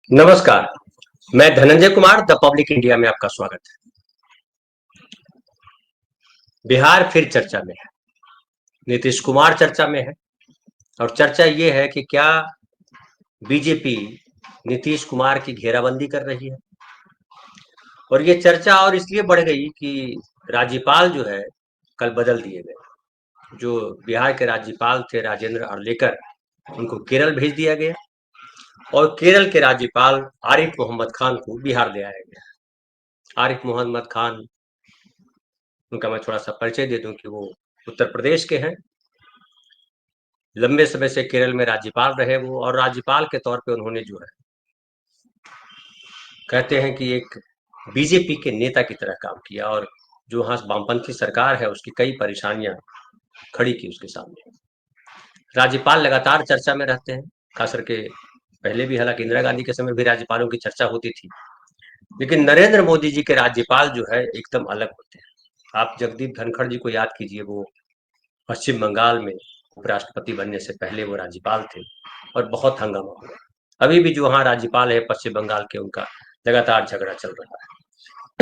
नमस्कार। मैं Dhananjay Kumar the public India में आपका स्वागत है। बिहार फिर चर्चा में है। नीतीश कुमार चर्चा में है और चर्चा ये है कि क्या बीजेपी नीतीश कुमार की घेराबंदी कर रही है। और ये चर्चा और इसलिए बढ़ गई कि राज्यपाल जो है कल बदल दिए गए। जो बिहार के राज्यपाल थे राजेंद्र अर्लेकर, उनको केरल भेज दिया गया और केरल के राज्यपाल आरिफ मोहम्मद खान को बिहार ले आया गया। आरिफ मोहम्मद खान, उनका मैं थोड़ा सा परिचय दे दूं कि वो उत्तर प्रदेश के हैं। लंबे समय से केरल में राज्यपाल रहे वो, और राज्यपाल के तौर पे उन्होंने जो है, कहते हैं कि एक बीजेपी के नेता की तरह काम किया और जो वहाँ वामपंथी सरकार है उसकी कई परेशानियां खड़ी की उसके सामने। राज्यपाल लगातार चर्चा में रहते हैं, खास करके पहले भी, हालांकि इंदिरा गांधी के समय भी राज्यपालों की चर्चा होती थी, लेकिन नरेंद्र मोदी जी के राज्यपाल जो है एकदम अलग होते हैं। आप जगदीप धनखड़ जी को याद कीजिए, वो पश्चिम बंगाल में उपराष्ट्रपति बनने से पहले वो राज्यपाल थे और बहुत हंगामा हुआ। अभी भी जो वहाँ राज्यपाल है पश्चिम बंगाल के, उनका लगातार झगड़ा चल रहा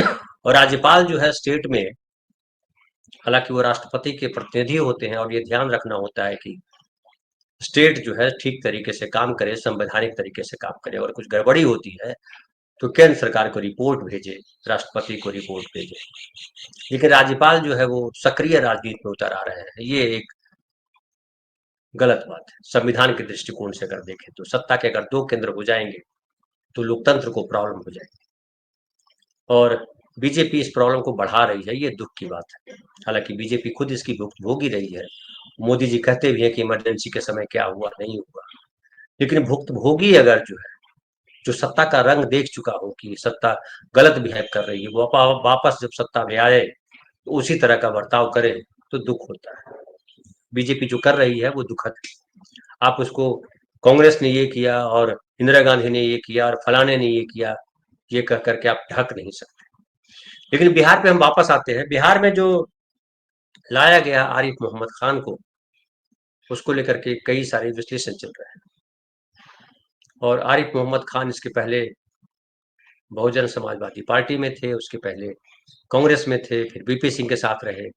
है। और राज्यपाल जो है स्टेट में, हालांकि वो राष्ट्रपति के प्रतिनिधि होते हैं और ये ध्यान रखना होता है कि स्टेट जो है ठीक तरीके से काम करे, संवैधानिक तरीके से काम करे, और कुछ गड़बड़ी होती है तो केंद्र सरकार को रिपोर्ट भेजे, राष्ट्रपति को रिपोर्ट भेजे। लेकिन राज्यपाल जो है वो सक्रिय राजनीति में उतर आ रहे हैं, ये एक गलत बात है। संविधान के दृष्टिकोण से अगर देखें तो सत्ता के अगर दो केंद्र हो जाएंगे तो लोकतंत्र को प्रॉब्लम हो जाएगी, और बीजेपी इस प्रॉब्लम को बढ़ा रही है, ये दुख की बात है। हालांकि बीजेपी खुद इसकी भुगत ही रही है। मोदी जी कहते भी हैं कि इमरजेंसी के समय क्या हुआ नहीं हुआ, लेकिन भुक्तभोगी अगर जो है, जो सत्ता का रंग देख चुका हो कि सत्ता गलत बिहेव कर रही है, वो वापस जब सत्ता में आए तो उसी तरह का बर्ताव करे तो दुख होता है। बीजेपी जो कर रही है वो दुखद है। आप उसको कांग्रेस ने ये किया और इंदिरा गांधी ने ये किया और फलाने ने ये किया, ये कह करके आप ढक नहीं सकते। लेकिन बिहार पे हम वापस आते हैं। बिहार में जो लाया गया आरिफ मोहम्मद खान को, उसको लेकर के कई सारे विश्लेषण चल रहे हैं। और आरिफ मोहम्मद खान इसके पहले बहुजन समाजवादी पार्टी में थे, उसके पहले कांग्रेस में थे, फिर बीपी सिंह के साथ रहे।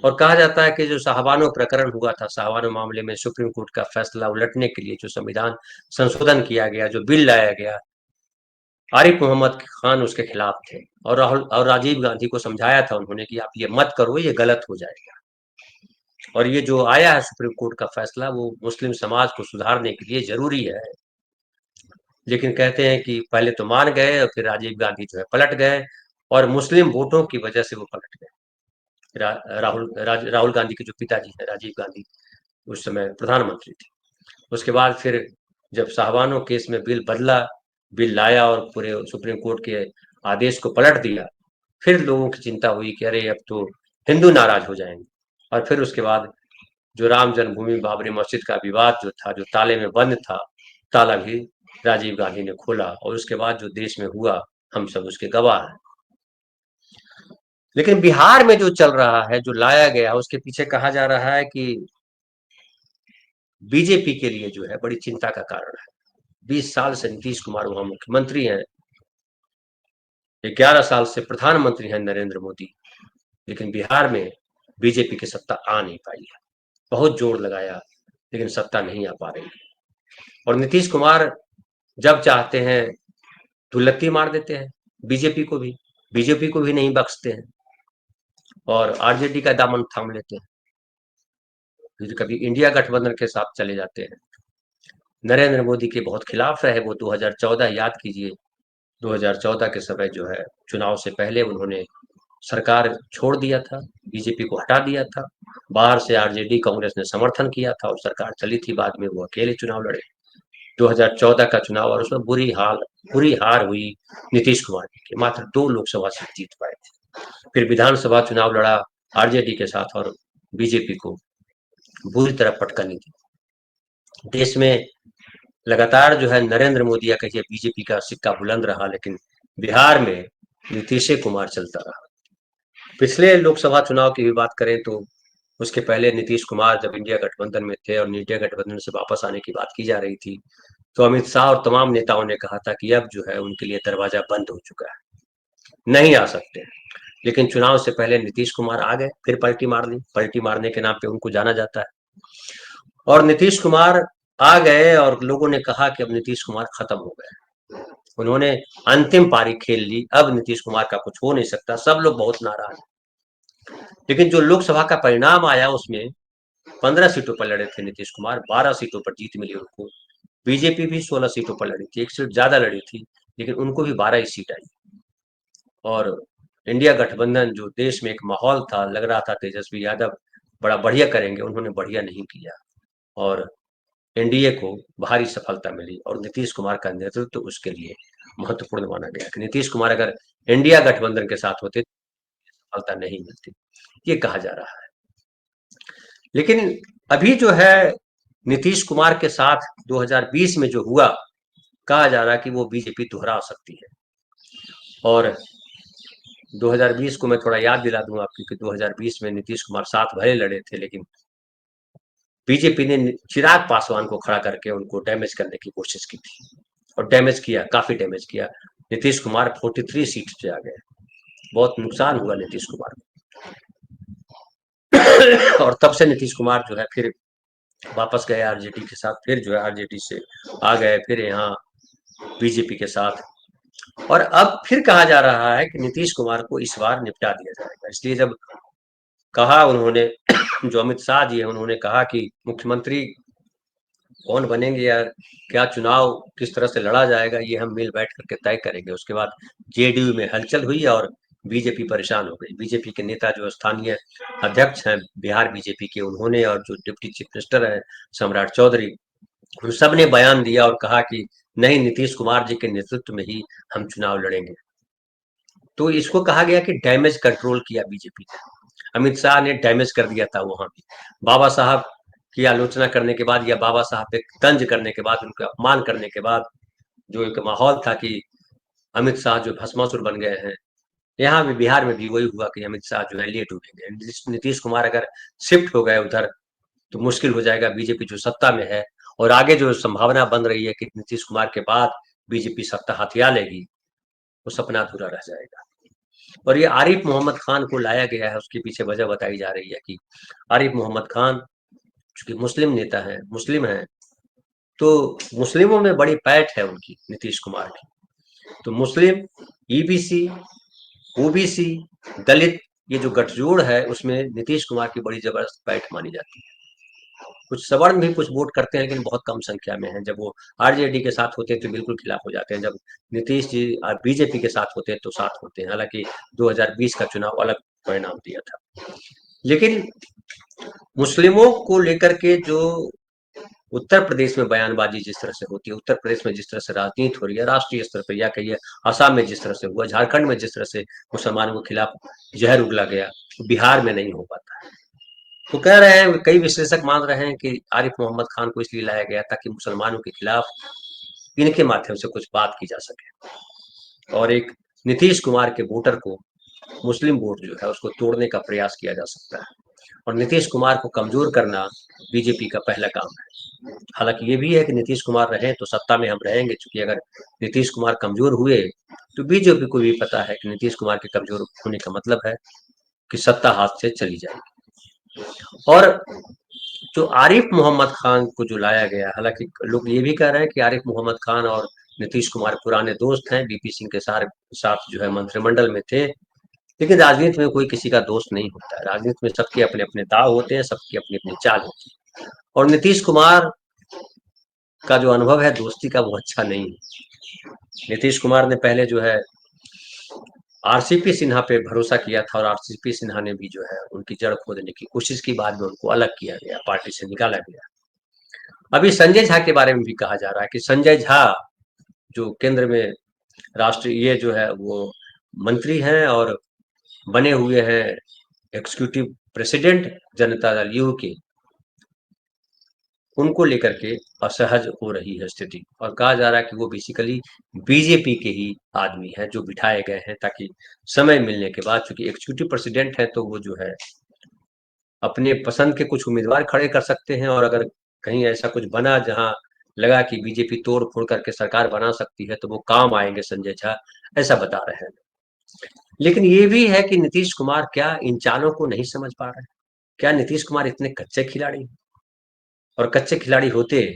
और कहा जाता है कि जो शाहबानो प्रकरण हुआ था, शाहबानो मामले में सुप्रीम कोर्ट का फैसला उलटने के लिए जो संविधान संशोधन किया गया, जो बिल लाया गया, आरिफ मोहम्मद खान उसके खिलाफ थे। और राहुल और राजीव गांधी को समझाया था उन्होंने कि आप ये मत करो, ये गलत हो जाएगा। और ये जो आया है सुप्रीम कोर्ट का फैसला, वो मुस्लिम समाज को सुधारने के लिए जरूरी है। लेकिन कहते हैं कि पहले तो मान गए और फिर राजीव गांधी जो है पलट गए, और मुस्लिम वोटों की वजह से वो पलट गए। राहुल गांधी के जो पिताजी है राजीव गांधी, उस समय प्रधानमंत्री थे। उसके बाद फिर जब साहबानो केस में बिल लाया और पूरे सुप्रीम कोर्ट के आदेश को पलट दिया, फिर लोगों की चिंता हुई कि अरे अब तो हिंदू नाराज हो जाएंगे। और फिर उसके बाद जो राम जन्मभूमि बाबरी मस्जिद का विवाद जो था, जो ताले में बंद था, ताला भी राजीव गांधी ने खोला, और उसके बाद जो देश में हुआ हम सब उसके गवाह हैं। लेकिन बिहार में जो चल रहा है, जो लाया गया, उसके पीछे कहा जा रहा है कि बीजेपी के लिए जो है बड़ी चिंता का कारण है। 20 साल से नीतीश कुमार वहां मुख्यमंत्री हैं, 11 साल से प्रधानमंत्री हैं नरेंद्र मोदी, लेकिन बिहार में बीजेपी की सत्ता आ नहीं पाई है। बहुत जोर लगाया लेकिन सत्ता नहीं आ पा रही है। और नीतीश कुमार जब चाहते हैं धुलत्ती मार देते हैं बीजेपी को भी नहीं बख्शते हैं, और आरजेडी का दामन थाम लेते हैं। फिर कभी इंडिया गठबंधन के साथ चले जाते हैं। नरेंद्र मोदी के बहुत खिलाफ रहे वो। 2014 याद कीजिए, 2014 के समय जो है, चुनाव से पहले उन्होंने सरकार छोड़ दिया था, बीजेपी को हटा दिया था। बाहर से आरजेडी कांग्रेस ने समर्थन किया था और सरकार चली थी। बाद में वो अकेले चुनाव लड़े 2014 का चुनाव, और उसमें बुरी हार हुई नीतीश कुमार की, मात्र 2 लोकसभा सीट जीत पाए थे। फिर विधानसभा चुनाव लड़ा आरजेडी के साथ और बीजेपी को बुरी तरह पटकनी दी। देश में लगातार जो है नरेंद्र मोदी या कहिए बीजेपी का सिक्का बुलंद रहा, लेकिन बिहार में नीतीश कुमार चलता रहा। पिछले लोकसभा चुनाव की भी बात करें तो उसके पहले नीतीश कुमार जब इंडिया गठबंधन में थे और इंडिया गठबंधन से वापस आने की बात की जा रही थी, तो अमित शाह और तमाम नेताओं ने कहा था कि अब जो है उनके लिए दरवाजा बंद हो चुका है, नहीं आ सकते। लेकिन चुनाव से पहले नीतीश कुमार आ गए, फिर पलटी मार ली। पलटी मारने के नाम पे उनको जाना जाता है। और नीतीश कुमार आ गए और लोगों ने कहा कि अब नीतीश कुमार खत्म हो गए। उन्होंने अंतिम पारी खेल ली, अब नीतीश कुमार का कुछ हो नहीं सकता। सब लोग बहुत नाराज हैं। लेकिन जो लोकसभा का परिणाम आया उसमें 15 सीटों पर लड़े थे नीतीश कुमार, 12 सीटों पर जीत मिली उनको। बीजेपी भी 16 सीटों पर लड़ी थी, एक सीट ज्यादा लड़ी थी, लेकिन उनको भी 12 ही सीट आई। और इंडिया गठबंधन जो देश में एक माहौल था, लग रहा था तेजस्वी यादव बड़ा बढ़िया करेंगे, उन्होंने बढ़िया नहीं किया और एनडीए को भारी सफलता मिली और नीतीश कुमार का नेतृत्व तो उसके लिए महत्वपूर्ण माना गया कि नीतीश कुमार अगर इंडिया गठबंधन के साथ होते तो सफलता नहीं मिलती, ये कहा जा रहा है। लेकिन अभी जो है नीतीश कुमार के साथ 2020 में जो हुआ, कहा जा रहा है कि वो बीजेपी दोहरा सकती है। और 2020 को मैं थोड़ा याद दिला दूं आपको कि 2020 में नीतीश कुमार साथ भले लड़े थे, लेकिन बीजेपी ने चिराग पासवान को खड़ा करके उनको डैमेज करने की कोशिश की थी और डैमेज किया, काफी डैमेज किया। नीतीश कुमार 43 सीट से आ गए, बहुत नुकसान हुआ नीतीश कुमार को। और तब से नीतीश कुमार जो है फिर वापस गए आरजेडी के साथ, फिर जो है आरजेडी से आ गए, फिर यहाँ बीजेपी के साथ। और अब फिर कहा जा रहा है कि नीतीश कुमार को इस बार निपटा दिया जाएगा। इसलिए जब कहा उन्होंने जो अमित शाह जी है, उन्होंने कहा कि मुख्यमंत्री कौन बनेंगे या क्या चुनाव किस तरह से लड़ा जाएगा, ये हम मिल बैठ करके तय करेंगे। उसके बाद जेडीयू में हलचल हुई और बीजेपी परेशान हो गई। बीजेपी के नेता जो स्थानीय अध्यक्ष हैं बिहार बीजेपी के, उन्होंने और जो डिप्टी चीफ मिनिस्टर है सम्राट चौधरी, उन सब ने बयान दिया और कहा कि नहीं, नीतीश कुमार जी के नेतृत्व में ही हम चुनाव लड़ेंगे। तो इसको कहा गया कि डैमेज कंट्रोल किया बीजेपी ने। अमित शाह ने डैमेज कर दिया था वहां भी। बाबा साहब की आलोचना करने के बाद या बाबा साहब पे तंज करने के बाद, उनका अपमान करने के बाद जो एक माहौल था कि अमित शाह जो भस्मासुर बन गए हैं, यहाँ भी बिहार में भी वही हुआ कि अमित शाह जो है लेट डूबेंगे। नीतीश कुमार अगर शिफ्ट हो गए उधर तो मुश्किल हो जाएगा। बीजेपी जो सत्ता में है और आगे जो संभावना बन रही है कि नीतीश कुमार के बाद बीजेपी सत्ता हथिया लेगी, वो सपना अधूरा रह जाएगा। और ये आरिफ मोहम्मद खान को लाया गया है, उसके पीछे वजह बताई जा रही है कि आरिफ मोहम्मद खान चूंकि मुस्लिम नेता है, मुस्लिम है, तो मुस्लिमों में बड़ी पैठ है उनकी, नीतीश कुमार की। तो मुस्लिम, ईबीसी, ओबीसी, दलित, ये जो गठजोड़ है उसमें नीतीश कुमार की बड़ी जबरदस्त पैठ मानी जाती है। कुछ सवर्ण भी कुछ वोट करते हैं, लेकिन बहुत कम संख्या में है। जब वो आरजेडी के साथ होते हैं तो बिल्कुल खिलाफ हो जाते हैं, जब नीतीश जी बीजेपी के साथ होते हैं तो साथ होते हैं। हालांकि 2020 का चुनाव अलग परिणाम दिया था। लेकिन मुस्लिमों को लेकर के जो उत्तर प्रदेश में बयानबाजी जिस तरह से होती है, उत्तर प्रदेश में जिस तरह से राजनीति हो रही है राष्ट्रीय स्तर पर, या कहिए असम में जिस तरह से हुआ, झारखंड में जिस तरह से मुसलमानों के खिलाफ जहर उगला गया, बिहार में नहीं हो पाता है। तो कह रहे हैं, कई विश्लेषक मान रहे हैं कि आरिफ मोहम्मद खान को इसलिए लाया गया ताकि मुसलमानों के खिलाफ इनके माध्यम से कुछ बात की जा सके और एक नीतीश कुमार के वोटर को, मुस्लिम वोट जो है उसको तोड़ने का प्रयास किया जा सकता है। और नीतीश कुमार को कमजोर करना बीजेपी का पहला काम है। हालांकि ये भी है कि नीतीश कुमार रहे तो सत्ता में हम रहेंगे, क्योंकि अगर नीतीश कुमार कमजोर हुए तो बीजेपी को भी पता है कि नीतीश कुमार के कमजोर होने का मतलब है कि सत्ता हाथ से चली जाएगी। और जो आरिफ मोहम्मद खान को जो लाया गया, हालांकि लोग ये भी कह रहे हैं कि आरिफ मोहम्मद खान और नीतीश कुमार पुराने दोस्त हैं, बीपी सिंह के साथ जो है मंत्रिमंडल में थे। लेकिन राजनीति में कोई किसी का दोस्त नहीं होता है, राजनीति में सबके अपने अपने दाव होते हैं, सबकी अपनी अपनी चाल होती है। और नीतीश कुमार का जो अनुभव है दोस्ती का वो अच्छा नहीं है। नीतीश कुमार ने पहले जो है आरसीपी सिन्हा पे भरोसा किया था और आरसीपी सिन्हा ने भी जो है उनकी जड़ खोदने की कोशिश की, बाद में उनको अलग किया गया, पार्टी से निकाला गया। अभी संजय झा के बारे में भी कहा जा रहा है कि संजय झा जो केंद्र में राष्ट्रीय ये जो है वो मंत्री हैं और बने हुए हैं executive president Janata Dal you के, उनको लेकर के असहज हो रही है स्थिति। और कहा जा रहा है कि वो बेसिकली बीजेपी के ही आदमी हैं जो बिठाए गए हैं, ताकि समय मिलने के बाद, चूंकि एग्जीक्यूटिव प्रेसिडेंट है तो वो जो है अपने पसंद के कुछ उम्मीदवार खड़े कर सकते हैं, और अगर कहीं ऐसा कुछ बना जहां लगा कि बीजेपी तोड़ फोड़ करके सरकार बना सकती है तो वो काम आएंगे संजय झा, ऐसा बता रहे हैं। लेकिन ये भी है कि नीतीश कुमार क्या इन चालों को नहीं समझ पा रहे हैं? क्या नीतीश कुमार इतने कच्चे खिलाड़ी हैं? और कच्चे खिलाड़ी होते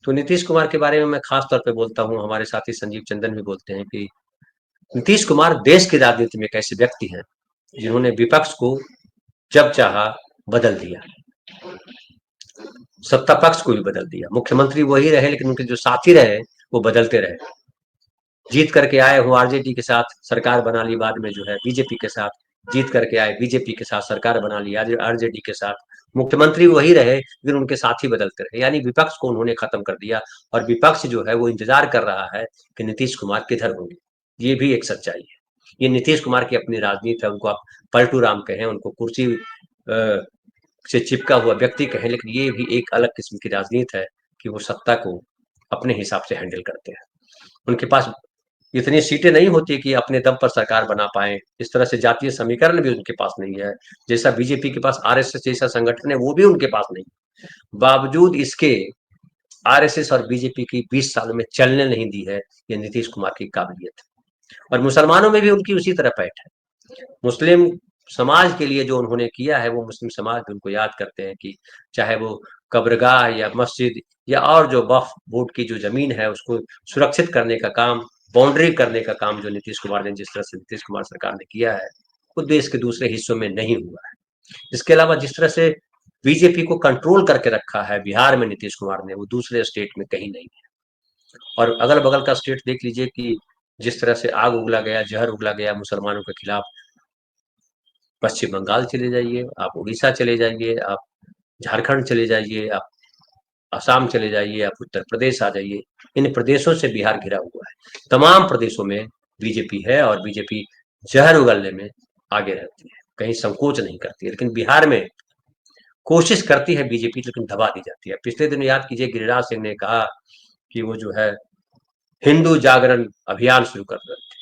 तो नीतीश कुमार के बारे में मैं खास तौर पे बोलता हूँ, हमारे साथी संजीव चंदन भी बोलते हैं कि नीतीश कुमार देश की राजनीति में एक ऐसे व्यक्ति हैं जिन्होंने विपक्ष को जब चाहा बदल दिया, सत्ता पक्ष को भी बदल दिया। मुख्यमंत्री वही रहे लेकिन उनके जो साथी रहे वो बदलते रहे। जीत करके आए हो आरजेडी के साथ सरकार बना ली, बाद में जो है बीजेपी के साथ, जीत करके आए बीजेपी के साथ सरकार बना ली आरजेडी के साथ, मुख्यमंत्री वही रहे लेकिन उनके साथी बदलते रहे, यानी विपक्ष को उन्होंने खत्म कर दिया। और विपक्ष जो है वो इंतजार कर रहा है कि नीतीश कुमार किधर होंगे। ये भी एक सच्चाई है। ये नीतीश कुमार की अपनी राजनीति है, उनको आप पलटू राम कहें, उनको कुर्सी से चिपका हुआ व्यक्ति कहें, लेकिन ये भी एक अलग किस्म की राजनीति है कि वो सत्ता को अपने हिसाब से हैंडल करते हैं। उनके पास इतनी सीटें नहीं होती कि अपने दम पर सरकार बना पाए। इस तरह से जातीय समीकरण भी उनके पास नहीं है, जैसा बीजेपी के पास आरएसएस जैसा संगठन है वो भी उनके पास नहीं। बावजूद इसके आरएसएस और बीजेपी की 20 साल में चलने नहीं दी है, ये नीतीश कुमार की काबिलियत है। और मुसलमानों में भी उनकी उसी तरह पैठ है। मुस्लिम समाज के लिए जो उन्होंने किया है वो मुस्लिम समाज भी उनको याद करते हैं कि चाहे वो कब्रगाह या मस्जिद या और जो वक्फ बोर्ड की जो जमीन है उसको सुरक्षित करने का काम, बाउंड्री करने का काम जो नीतीश कुमार ने, जिस तरह से नीतीश कुमार सरकार ने किया है वो देश के दूसरे हिस्सों में नहीं हुआ है। इसके अलावा जिस तरह से बीजेपी को कंट्रोल करके रखा है बिहार में नीतीश कुमार ने, वो दूसरे स्टेट में कहीं नहीं है। और अगल बगल का स्टेट देख लीजिए कि जिस तरह से आग उगला गया, जहर उगला गया मुसलमानों के खिलाफ। पश्चिम बंगाल चले जाइए, आप उड़ीसा चले जाइए, आप झारखंड चले जाइए, आप असम चले जाइए, आप उत्तर प्रदेश आ जाइए, इन प्रदेशों से बिहार घिरा हुआ है। तमाम प्रदेशों में बीजेपी है और बीजेपी जहर उगलने में आगे रहती है, कहीं संकोच नहीं करती है। लेकिन बिहार में कोशिश करती है बीजेपी, लेकिन दबा दी जाती है। पिछले दिन याद कीजिए गिरिराज सिंह ने कहा कि वो जो है हिंदू जागरण अभियान शुरू कर रहे थे,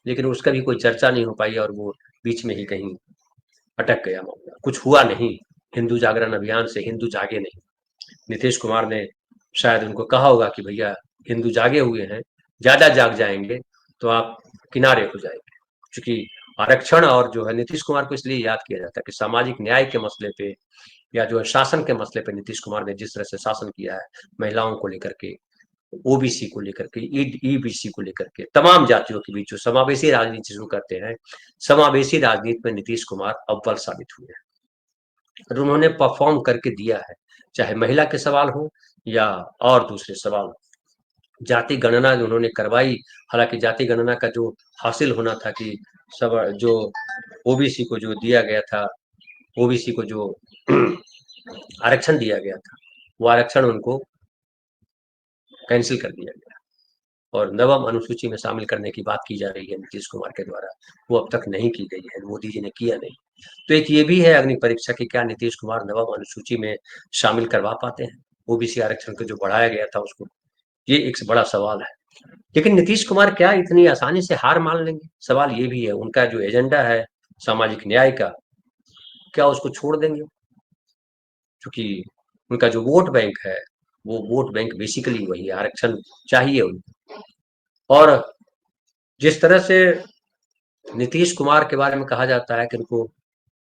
लेकिन उसका भी कोई चर्चा नहीं हो पाई और वो बीच में ही कहीं अटक गया मामला, कुछ हुआ नहीं। हिंदू जागरण अभियान से हिंदू जागे नहीं। नीतीश कुमार ने शायद उनको कहा होगा कि भैया हिंदू जागे हुए हैं, ज्यादा जाग जाएंगे तो आप किनारे हो जाएंगे। क्योंकि आरक्षण और जो है नीतीश कुमार को इसलिए याद किया जाता है कि सामाजिक न्याय के मसले पे या जो है शासन के मसले पे नीतीश कुमार ने जिस तरह से शासन किया है, महिलाओं को लेकर के, ओबीसी को लेकर के, ईबीसी को लेकर के, तमाम जातियों के बीच जो समावेशी राजनीति शुरू करते हैं, समावेशी राजनीति में नीतीश कुमार अव्वल साबित हुए हैं और उन्होंने परफॉर्म करके दिया है। चाहे महिला के सवाल हो या और दूसरे सवाल। जाति गणना जो उन्होंने करवाई, हालांकि जाति गणना का जो हासिल होना था कि सब जो ओबीसी को जो दिया गया था, ओबीसी को जो आरक्षण दिया गया था वो आरक्षण उनको कैंसिल कर दिया गया और नवम अनुसूची में शामिल करने की बात की जा रही है नीतीश कुमार के द्वारा, वो अब तक नहीं की गई है, मोदी जी ने किया नहीं। तो एक ये भी है अग्नि परीक्षा की क्या नीतीश कुमार नवम अनुसूची में शामिल करवा पाते हैं ओबीसी आरक्षण को जो बढ़ाया गया था उसको, ये एक बड़ा सवाल है। लेकिन नीतीश कुमार क्या इतनी आसानी से हार मान लेंगे, सवाल ये भी है। उनका जो एजेंडा है सामाजिक न्याय का, क्या उसको छोड़ देंगे? क्योंकि उनका जो वोट बैंक है वो वोट बैंक बेसिकली वही आरक्षण चाहिए उनको। और जिस तरह से नीतीश कुमार के बारे में कहा जाता है कि उनको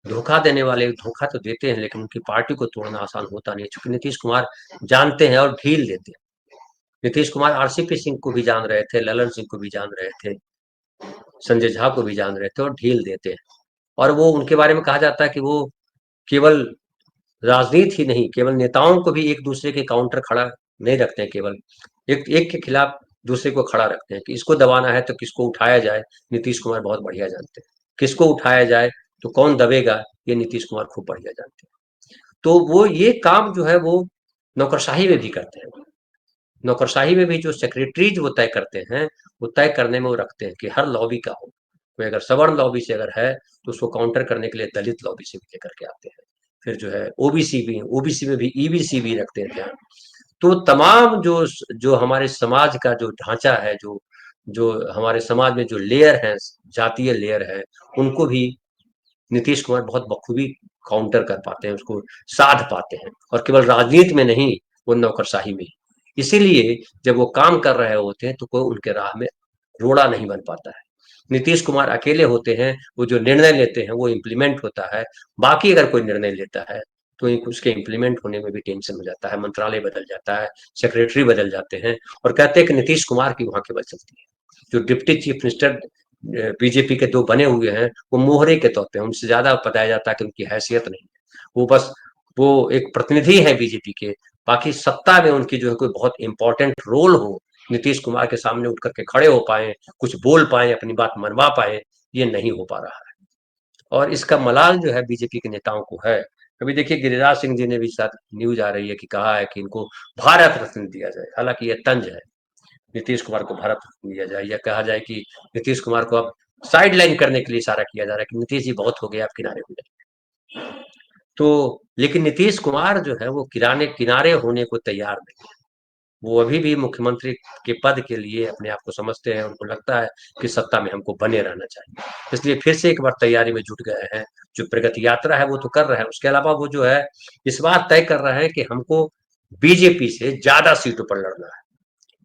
धोखा देने वाले धोखा तो देते हैं लेकिन उनकी पार्टी को तोड़ना आसान होता नहीं है, क्योंकि नीतीश कुमार जानते हैं और ढील देते हैं। नीतीश कुमार आरसीपी सिंह को भी जान रहे थे, ललन सिंह को भी जान रहे थे, संजय झा को भी जान रहे थे और ढील देते हैं। और वो उनके बारे में कहा जाता है कि वो केवल राजनीति ही नहीं, केवल नेताओं को भी एक दूसरे के काउंटर खड़ा नहीं रखते हैं, केवल एक एक के खिलाफ दूसरे को खड़ा रखते हैं कि इसको दबाना है तो किसको उठाया जाए, नीतीश कुमार बहुत बढ़िया जानते हैं। किसको उठाया जाए तो कौन दबेगा, ये नीतीश कुमार खूब बढ़िया जानते हैं। तो वो ये काम जो है वो नौकरशाही में भी करते हैं। नौकरशाही में भी जो सेक्रेटरीज वो तय करते हैं, वो तय करने में वो रखते हैं कि हर लॉबी का हो। कोई अगर सवर्ण लॉबी से अगर है तो उसको काउंटर करने के लिए दलित लॉबी से भी लेकर के आते हैं। फिर जो है ओबीसी भी, ओबीसी में भी ईबीसी भी रखते हैं ध्यान। तो तमाम जो जो हमारे समाज का जो ढांचा है, जो जो हमारे समाज में जो लेयर है, जातीय लेयर है, उनको भी नीतीश कुमार बहुत बखूबी काउंटर कर पाते हैं, उसको साध पाते हैं। और केवल राजनीति में नहीं, वो नौकरशाही में। इसीलिए जब वो काम कर रहे होते हैं तो कोई उनके राह में रोड़ा नहीं बन पाता है। नीतीश कुमार अकेले होते हैं, वो जो निर्णय लेते हैं वो इम्प्लीमेंट होता है। बाकी अगर कोई निर्णय लेता है तो उसके इम्प्लीमेंट होने में भी टेंशन हो जाता है, मंत्रालय बदल जाता है, सेक्रेटरी बदल जाते हैं और कहते हैं कि नीतीश कुमार की वहां केवल चलती है। जो डिप्टी चीफ मिनिस्टर बीजेपी के दो बने हुए हैं वो मोहरे के तौर पे, उनसे ज्यादा बताया जाता है कि उनकी हैसियत नहीं है। वो बस वो एक प्रतिनिधि है बीजेपी के, बाकी सत्ता में उनकी जो है कोई बहुत इंपॉर्टेंट रोल हो, नीतीश कुमार के सामने उठ करके खड़े हो पाए, कुछ बोल पाए, अपनी बात मनवा पाए, ये नहीं हो पा रहा है। और इसका मलाल जो है बीजेपी के नेताओं को है। अभी देखिए गिरिराज सिंह जी ने भी साथ न्यूज आ रही है कि कहा है कि इनको भारत रत्न दिया जाए, हालांकि ये तंज है, नीतीश कुमार को भारत रत्न दिया जाए या कहा जाए कि नीतीश कुमार को अब साइड लाइन करने के लिए इशारा किया जा रहा है कि नीतीश जी बहुत हो गया, आप किनारे हो जाए। तो लेकिन नीतीश कुमार जो है वो किराने किनारे होने को तैयार नहीं है। वो अभी भी मुख्यमंत्री के पद के लिए अपने आप को समझते हैं, उनको लगता है कि सत्ता में हमको बने रहना चाहिए, इसलिए फिर से एक बार तैयारी में जुट गए हैं। जो प्रगति यात्रा है वो तो कर रहे हैं, उसके अलावा वो जो है इस बार तय कर रहे हैं कि हमको बीजेपी से ज्यादा सीटों पर लड़ना है।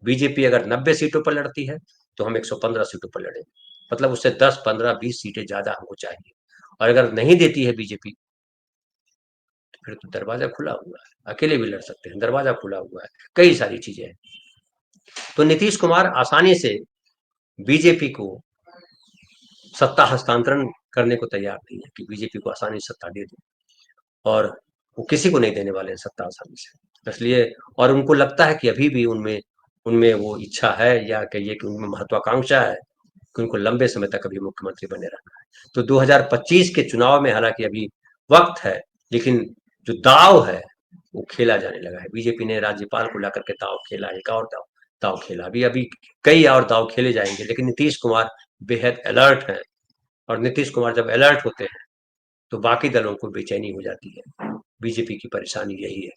बीजेपी अगर 90 सीटों पर लड़ती है तो हम 115 सीटों पर लड़ेंगे, मतलब उससे 10 15 20 सीटें ज्यादा हमको चाहिए। और अगर नहीं देती है बीजेपी तो फिर तो दरवाजा खुला हुआ है, अकेले भी लड़ सकते हैं, दरवाजा खुला हुआ है, कई सारी चीजें हैं। तो नीतीश कुमार आसानी से बीजेपी को सत्ता हस्तांतरण करने को तैयार नहीं है कि बीजेपी को आसानी से सत्ता दे दे, और वो किसी को नहीं देने वाले हैं सत्ता आसानी से, इसलिए। और उनको लगता है कि अभी भी उनमें उनमें वो इच्छा है या कहिए कि उनमें महत्वाकांक्षा है कि उनको लंबे समय तक अभी मुख्यमंत्री बने रहना है। तो 2025 के चुनाव में हालांकि अभी वक्त है, लेकिन जो दाव है वो खेला जाने लगा है। बीजेपी ने राज्यपाल को लाकर के दाव खेला, एक और दाव दाव खेला, अभी अभी कई और दाव खेले जाएंगे, लेकिन नीतीश कुमार बेहद अलर्ट हैं। और नीतीश कुमार जब अलर्ट होते हैं तो बाकी दलों को बेचैनी हो जाती है। बीजेपी की परेशानी यही है।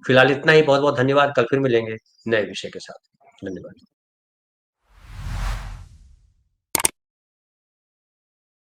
फिलहाल इतना ही, बहुत बहुत धन्यवाद, कल फिर मिलेंगे नए विषय के साथ। धन्यवाद।